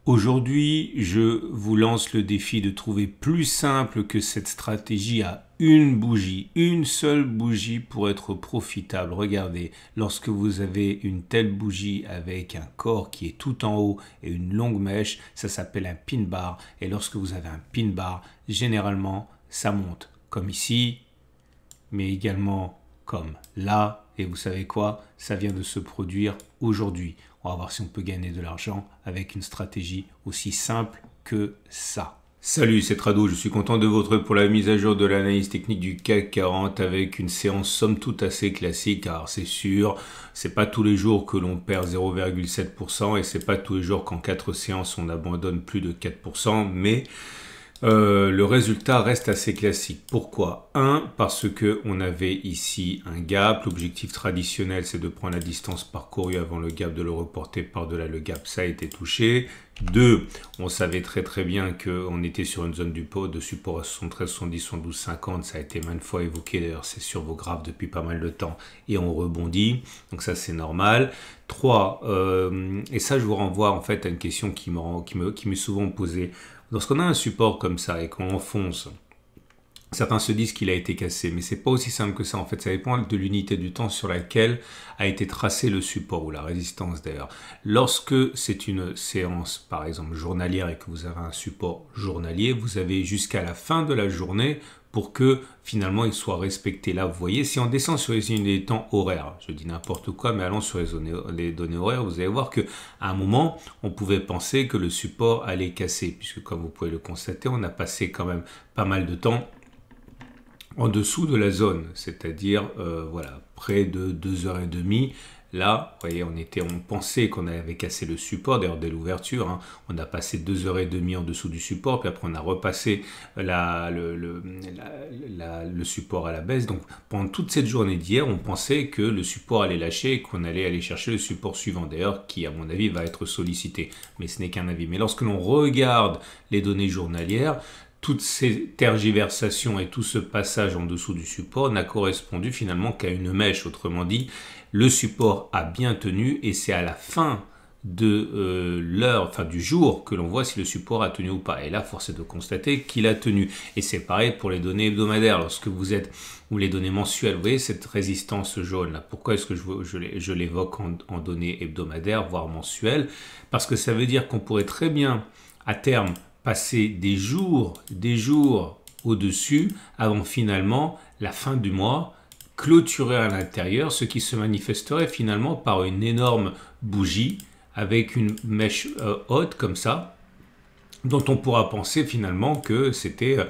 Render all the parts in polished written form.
Aujourd'hui, je vous lance le défi de trouver plus simple que cette stratégie à une bougie, une seule bougie pour être profitable. Regardez, lorsque vous avez une telle bougie avec un corps qui est tout en haut et une longue mèche, ça s'appelle un pin bar. Et lorsque vous avez un pin bar, généralement, ça monte comme ici, mais également comme là. Et vous savez quoi? Ça vient de se produire aujourd'hui. On va voir si on peut gagner de l'argent avec une stratégie aussi simple que ça. Salut, c'est Trado, je suis content de vous retrouver pour la mise à jour de l'analyse technique du CAC 40 avec une séance somme toute assez classique. Alors c'est sûr, c'est pas tous les jours que l'on perd 0,7% et c'est pas tous les jours qu'en 4 séances on abandonne plus de 4%, mais le résultat reste assez classique. Pourquoi? Parce que on avait ici un gap. L'objectif traditionnel, c'est de prendre la distance parcourue avant le gap, de le reporter par-delà le gap. Ça a été touché. 2, on savait très bien qu'on était sur une zone du pot de support à 73, 70, 72, 50. Ça a été maintes fois évoqué. D'ailleurs, c'est sur vos graphes depuis pas mal de temps. Et on rebondit. Donc ça, c'est normal. 3, et ça, je vous renvoie en fait à une question qui m'est souvent posée. Lorsqu'on a un support comme ça et qu'on enfonce, certains se disent qu'il a été cassé, mais c'est pas aussi simple que ça. En fait, ça dépend de l'unité du temps sur laquelle a été tracé le support ou la résistance d'ailleurs. Lorsque c'est une séance, par exemple, journalière et que vous avez un support journalier, vous avez jusqu'à la fin de la journée pour que finalement il soit respecté. Là, vous voyez, si on descend sur les unités de temps horaires, je dis n'importe quoi, mais allons sur les données horaires, vous allez voir qu'à un moment, on pouvait penser que le support allait casser, puisque comme vous pouvez le constater, on a passé quand même pas mal de temps en dessous de la zone, c'est-à-dire voilà, près de 2h30. Là, vous voyez, on pensait qu'on avait cassé le support, d'ailleurs dès l'ouverture, hein, on a passé 2h30 en dessous du support, puis après on a repassé le support à la baisse. Donc pendant toute cette journée d'hier, on pensait que le support allait lâcher et qu'on allait aller chercher le support suivant, d'ailleurs, qui à mon avis va être sollicité. Mais ce n'est qu'un avis. Mais lorsque l'on regarde les données journalières, toutes ces tergiversations et tout ce passage en dessous du support n'a correspondu finalement qu'à une mèche. Autrement dit, le support a bien tenu et c'est à la fin de l'heure, enfin du jour, que l'on voit si le support a tenu ou pas. Et là, force est de constater qu'il a tenu. Et c'est pareil pour les données hebdomadaires. Lorsque vous êtes, ou les données mensuelles, vous voyez cette résistance jaune là. Pourquoi est-ce que je l'évoque en données hebdomadaires, voire mensuelles? Parce que ça veut dire qu'on pourrait très bien, à terme, passer des jours au-dessus avant finalement la fin du mois, clôturer à l'intérieur, ce qui se manifesterait finalement par une énorme bougie avec une mèche haute comme ça, dont on pourra penser finalement que c'était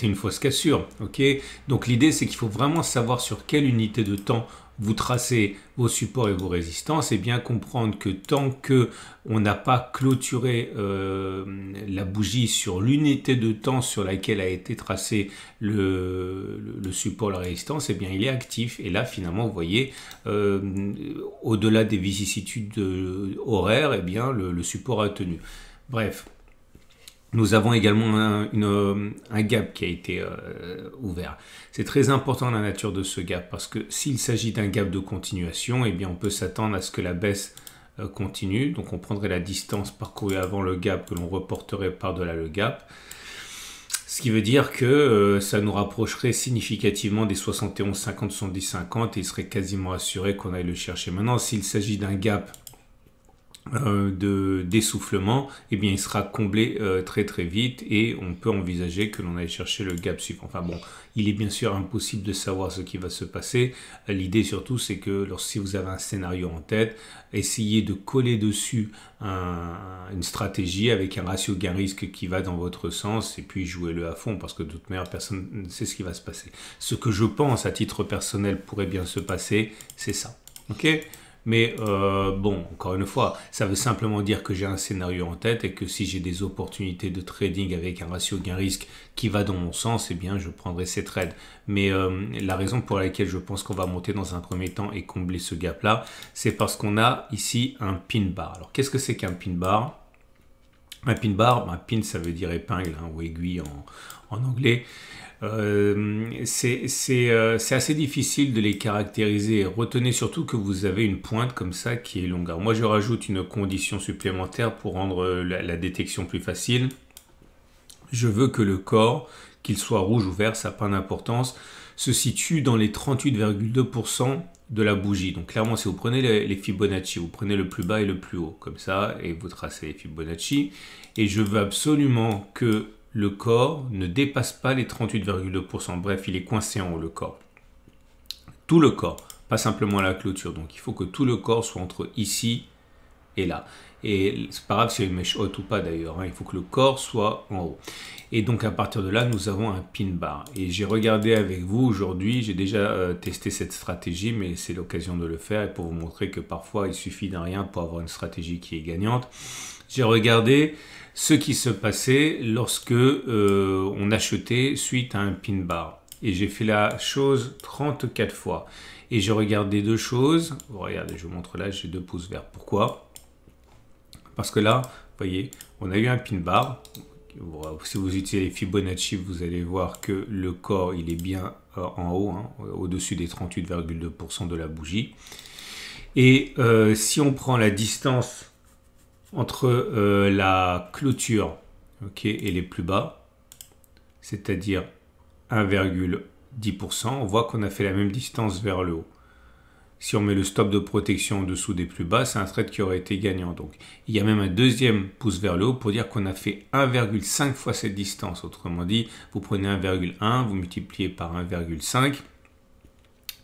une fausse cassure. Okay, donc l'idée, c'est qu'il faut vraiment savoir sur quelle unité de temps vous tracez vos supports et vos résistances et bien comprendre que tant que on n'a pas clôturé la bougie sur l'unité de temps sur laquelle a été tracé le support, la résistance, eh bien il est actif. Et là finalement vous voyez au-delà des vicissitudes horaires, eh bien le support a tenu. Bref. Nous avons également un gap qui a été ouvert. C'est très important la nature de ce gap parce que s'il s'agit d'un gap de continuation, eh bien on peut s'attendre à ce que la baisse continue. Donc on prendrait la distance parcourue avant le gap que l'on reporterait par-delà le gap. Ce qui veut dire que ça nous rapprocherait significativement des 71, 50, 70, 50 et il serait quasiment assuré qu'on aille le chercher. Maintenant, s'il s'agit d'un gap d'essoufflement, eh bien il sera comblé très vite et on peut envisager que l'on aille chercher le gap suivant. Enfin bon, il est bien sûr impossible de savoir ce qui va se passer. L'idée surtout, c'est que si vous avez un scénario en tête, essayez de coller dessus une stratégie avec un ratio gain-risque qui va dans votre sens et puis jouez-le à fond parce que de toute manière, personne ne sait ce qui va se passer. Ce que je pense à titre personnel pourrait bien se passer, c'est ça. Ok ? Mais bon, encore une fois, ça veut simplement dire que j'ai un scénario en tête et que si j'ai des opportunités de trading avec un ratio gain-risque qui va dans mon sens, eh bien je prendrai ces trades. Mais la raison pour laquelle je pense qu'on va monter dans un premier temps et combler ce gap-là, c'est parce qu'on a ici un pin bar. Alors qu'est-ce que c'est qu'un pin bar? Un pin bar, pin ça veut dire épingle ou aiguille en anglais. C'est assez difficile de les caractériser. Retenez surtout que vous avez une pointe comme ça qui est longue. Alors moi, je rajoute une condition supplémentaire pour rendre la détection plus facile. Je veux que le corps, qu'il soit rouge ou vert, ça n'a pas d'importance, se situe dans les 38,2% de la bougie. Donc clairement, si vous prenez les Fibonacci, vous prenez le plus bas et le plus haut, comme ça, et vous tracez les Fibonacci. Et je veux absolument que le corps ne dépasse pas les 38,2%. Bref, il est coincé en haut, le corps. Tout le corps, pas simplement la clôture. Donc il faut que tout le corps soit entre ici et là. Et c'est pas grave si il y a une mèche haute ou pas d'ailleurs, hein. Il faut que le corps soit en haut. Et donc à partir de là, nous avons un pin bar. Et j'ai regardé avec vous aujourd'hui, j'ai déjà testé cette stratégie, mais c'est l'occasion de le faire et pour vous montrer que parfois il suffit d'un rien pour avoir une stratégie qui est gagnante. J'ai regardé ce qui se passait lorsque on achetait suite à un pin bar. Et j'ai fait la chose 34 fois. Et j'ai regardé deux choses. Regardez, je vous montre là, j'ai 2 pouces verts. Pourquoi ? Parce que là, vous voyez, on a eu un pin bar. Si vous utilisez les Fibonacci, vous allez voir que le corps, il est bien en haut, hein, au-dessus des 38,2% de la bougie. Et si on prend la distance entre la clôture, et les plus bas, c'est-à-dire 1,10%, on voit qu'on a fait la même distance vers le haut. Si on met le stop de protection en dessous des plus bas, c'est un trade qui aurait été gagnant. Donc, il y a même un deuxième pouce vers le haut pour dire qu'on a fait 1,5 fois cette distance. Autrement dit, vous prenez 1,1, vous multipliez par 1,5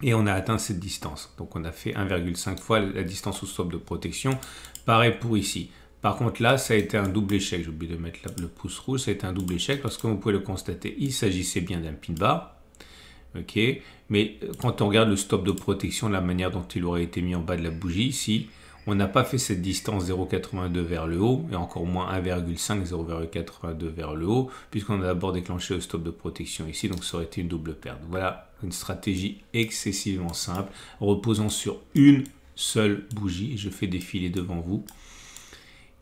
et on a atteint cette distance. Donc, on a fait 1,5 fois la distance au stop de protection. Pareil pour ici. Par contre, là, ça a été un double échec. J'ai oublié de mettre le pouce rouge. Ça a été un double échec parce que vous pouvez le constater, il s'agissait bien d'un pin bar. Mais quand on regarde le stop de protection, la manière dont il aurait été mis en bas de la bougie ici, on n'a pas fait cette distance 0,82 vers le haut et encore moins 1,5, 0,82 vers le haut puisqu'on a d'abord déclenché le stop de protection ici, donc ça aurait été une double perte. Voilà une stratégie excessivement simple reposant sur une seule bougie. Je fais défiler devant vous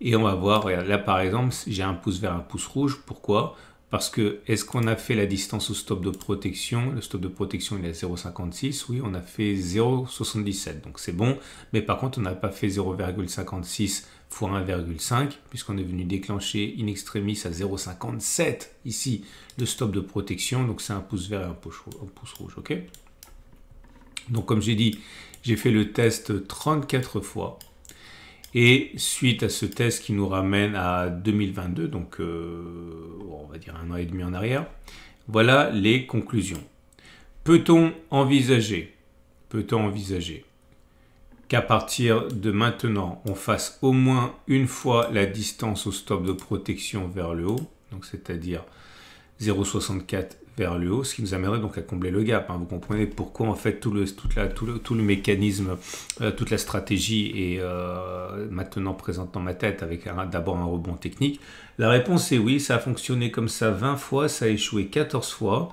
et on va voir, regarde, là par exemple j'ai un pouce vert, un pouce rouge. Pourquoi ? Parce que, est-ce qu'on a fait la distance au stop de protection? Le stop de protection, il est à 0,56. Oui, on a fait 0,77. Donc, c'est bon. Mais par contre, on n'a pas fait 0,56 fois 1,5 puisqu'on est venu déclencher in extremis à 0,57 ici le stop de protection. Donc, c'est un pouce vert et un pouce rouge. OK? Donc, comme j'ai dit, j'ai fait le test 34 fois. Et suite à ce test qui nous ramène à 2022, donc on va dire 1 an et demi en arrière, voilà les conclusions. Peut-on envisager qu'à partir de maintenant, on fasse au moins une fois la distance au stop de protection vers le haut, donc c'est-à-dire 0,64 vers le haut, ce qui nous amènerait donc à combler le gap. Vous comprenez pourquoi en fait tout le mécanisme, toute la stratégie est maintenant présente dans ma tête avec d'abord un rebond technique. La réponse est oui, ça a fonctionné comme ça 20 fois, ça a échoué 14 fois.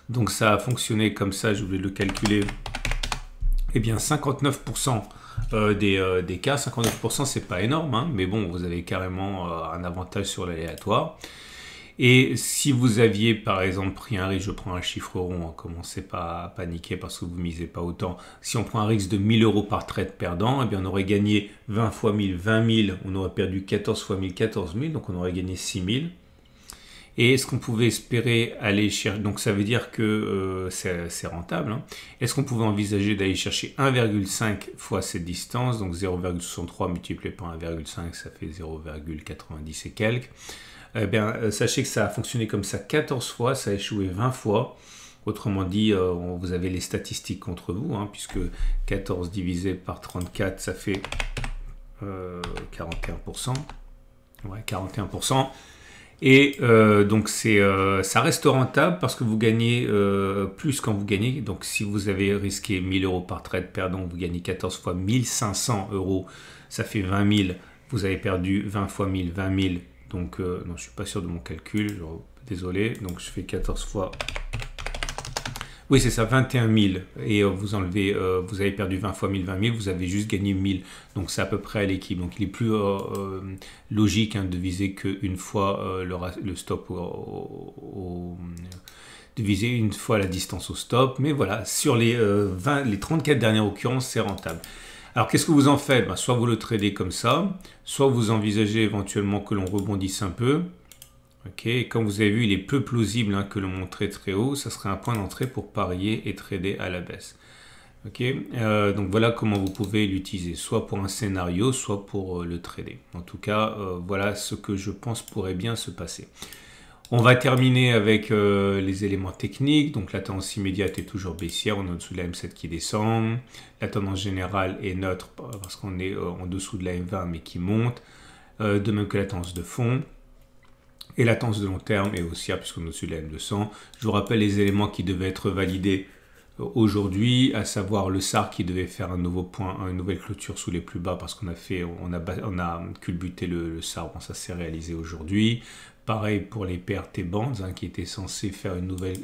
Donc ça a fonctionné comme ça, je voulais le calculer, eh bien 59% des cas, 59% c'est pas énorme, mais bon, vous avez carrément un avantage sur l'aléatoire. Et si vous aviez par exemple pris un risque, je prends un chiffre rond, commencez pas à paniquer parce que vous ne misez pas autant. Si on prend un risque de 1000 € par trade perdant, eh bien on aurait gagné 20 fois 1000, 20 000, on aurait perdu 14 fois 1000, 14 000, donc on aurait gagné 6000. Et est-ce qu'on pouvait espérer aller chercher, donc ça veut dire que c'est rentable, Est-ce qu'on pouvait envisager d'aller chercher 1,5 fois cette distance, donc 0,63 multiplié par 1,5, ça fait 0,90 et quelques. Eh bien, sachez que ça a fonctionné comme ça 14 fois, ça a échoué 20 fois. Autrement dit, vous avez les statistiques contre vous, puisque 14 divisé par 34, ça fait 41%. Ouais, 41%. Et donc, ça reste rentable parce que vous gagnez plus quand vous gagnez. Donc, si vous avez risqué 1000 € par trade perdant, vous gagnez 14 fois 1500 €, ça fait 20 000. Vous avez perdu 20 fois 1000, 20 000. Donc, non, je ne suis pas sûr de mon calcul, désolé. Donc, je fais 14 fois... Oui, c'est ça, 21 000. Et vous enlevez, vous avez perdu 20 fois 1000, 20 000, vous avez juste gagné 1000. Donc, c'est à peu près à l'équipe. Donc, il est plus logique de viser qu'une fois le stop de viser une fois la distance au stop. Mais voilà, sur les 34 dernières occurrences, c'est rentable. Alors, qu'est-ce que vous en faites? Soit vous le tradez comme ça, soit vous envisagez éventuellement que l'on rebondisse un peu. Okay. Comme vous avez vu, il est peu plausible que l'on monte très haut. Ça serait un point d'entrée pour parier et trader à la baisse. Donc voilà comment vous pouvez l'utiliser, soit pour un scénario, soit pour le trader. En tout cas, voilà ce que je pense pourrait bien se passer. On va terminer avec les éléments techniques. Donc la tendance immédiate est toujours baissière, on est au-dessous de la M7 qui descend. La tendance générale est neutre parce qu'on est en dessous de la M20 mais qui monte. De même que la tendance de fond. Et la tendance de long terme est haussière puisqu'on est au-dessus de la M200. Je vous rappelle les éléments qui devaient être validés aujourd'hui, à savoir le SAR qui devait faire un nouveau point, une nouvelle clôture sous les plus bas parce qu'on a culbuté le SAR. Bon, ça s'est réalisé aujourd'hui. Pareil pour les PRT bands qui étaient censés faire une nouvelle,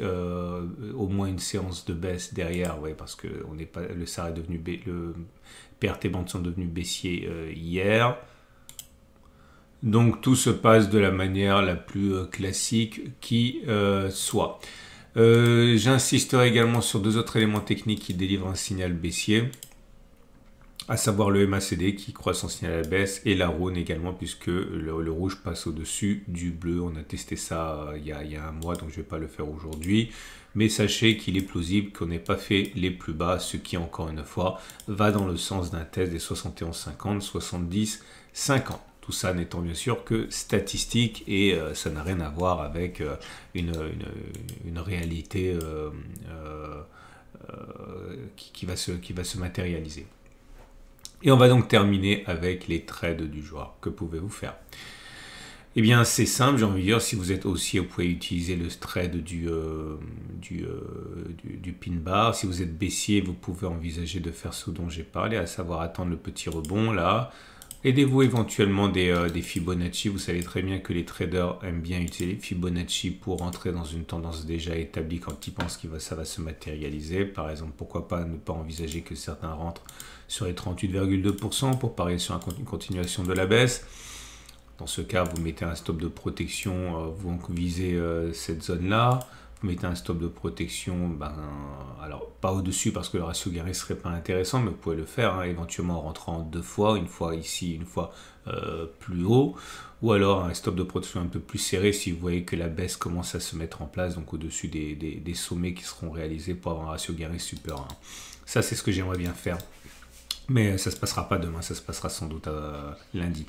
au moins une séance de baisse derrière, parce que le SAR est devenu, le PRT bands sont devenus baissiers hier. Donc tout se passe de la manière la plus classique qui soit. J'insisterai également sur deux autres éléments techniques qui délivrent un signal baissier, à savoir le MACD qui croît son signal à la baisse et la RONE également puisque le rouge passe au-dessus du bleu. On a testé ça il y a un mois, donc je ne vais pas le faire aujourd'hui. Mais sachez qu'il est plausible qu'on n'ait pas fait les plus bas, ce qui encore une fois va dans le sens d'un test des 71,50, 70,50. Tout ça n'étant bien sûr que statistique et ça n'a rien à voir avec une réalité qui va se matérialiser. Et on va donc terminer avec les trades du jour. Que pouvez-vous faire? Eh bien, c'est simple, j'ai envie de dire, si vous êtes haussier, vous pouvez utiliser le trade du pin bar. Si vous êtes baissier, vous pouvez envisager de faire ce dont j'ai parlé, à savoir attendre le petit rebond là. Aidez-vous éventuellement des Fibonacci. Vous savez très bien que les traders aiment bien utiliser les Fibonacci pour rentrer dans une tendance déjà établie quand ils pensent que ça va se matérialiser. Par exemple, pourquoi pas ne pas envisager que certains rentrent sur les 38,2% pour parier sur une continuation de la baisse. Dans ce cas, vous mettez un stop de protection, vous visez cette zone-là. Vous mettez un stop de protection, alors pas au-dessus parce que le ratio gagné ne serait pas intéressant, mais vous pouvez le faire, éventuellement en rentrant deux fois, une fois ici, une fois plus haut, ou alors un stop de protection un peu plus serré si vous voyez que la baisse commence à se mettre en place, donc au-dessus des sommets qui seront réalisés pour avoir un ratio gagné supérieur. Ça, c'est ce que j'aimerais bien faire, mais ça ne se passera pas demain, ça se passera sans doute lundi.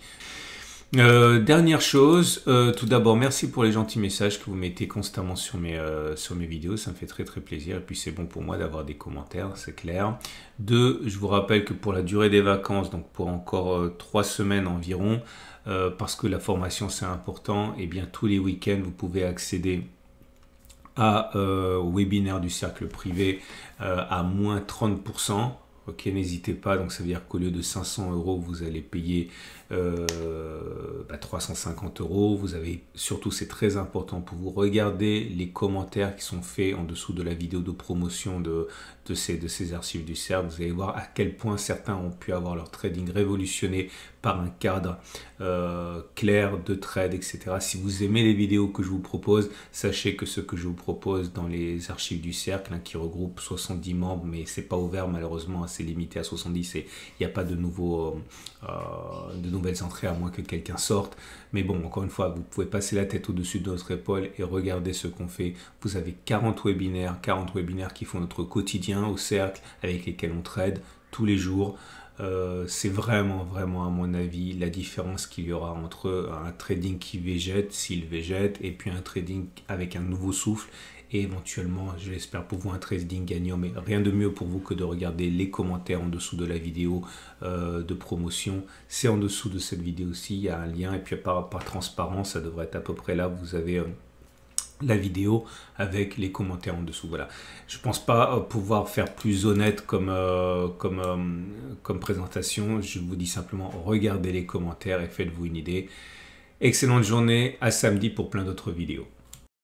Dernière chose, tout d'abord merci pour les gentils messages que vous mettez constamment sur mes vidéos, ça me fait très très plaisir et puis c'est bon pour moi d'avoir des commentaires, c'est clair. Deux, je vous rappelle que pour la durée des vacances, donc pour encore 3 semaines environ, parce que la formation c'est important, et bien tous les week-ends vous pouvez accéder au webinaire du cercle privé à moins 30%. Ok, n'hésitez pas, donc ça veut dire qu'au lieu de 500 €, vous allez payer 350 €. Vous avez surtout, c'est très important pour vous, regarder les commentaires qui sont faits en dessous de la vidéo de promotion de ces archives du cercle. Vous allez voir à quel point certains ont pu avoir leur trading révolutionné par un cadre clair de trade, etc. Si vous aimez les vidéos que je vous propose, sachez que ce que je vous propose dans les archives du cercle, qui regroupe 70 membres, mais c'est pas ouvert malheureusement, c'est limité à 70 et il n'y a pas de nouvelles entrées à moins que quelqu'un sorte. Mais bon, encore une fois, vous pouvez passer la tête au-dessus de notre épaule et regarder ce qu'on fait. Vous avez 40 webinaires qui font notre quotidien au cercle, avec lesquels on trade tous les jours. C'est vraiment à mon avis la différence qu'il y aura entre un trading qui végète, s'il végète, et puis un trading avec un nouveau souffle et éventuellement, je l'espère pour vous, un trading gagnant. Mais rien de mieux pour vous que de regarder les commentaires en dessous de la vidéo de promotion. C'est en dessous de cette vidéo aussi, il y a un lien, et puis par transparence, ça devrait être à peu près là, vous avez la vidéo avec les commentaires en dessous. Voilà. Je pense pas pouvoir faire plus honnête comme présentation. Je vous dis simplement, regardez les commentaires et faites-vous une idée. Excellente journée, à samedi pour plein d'autres vidéos.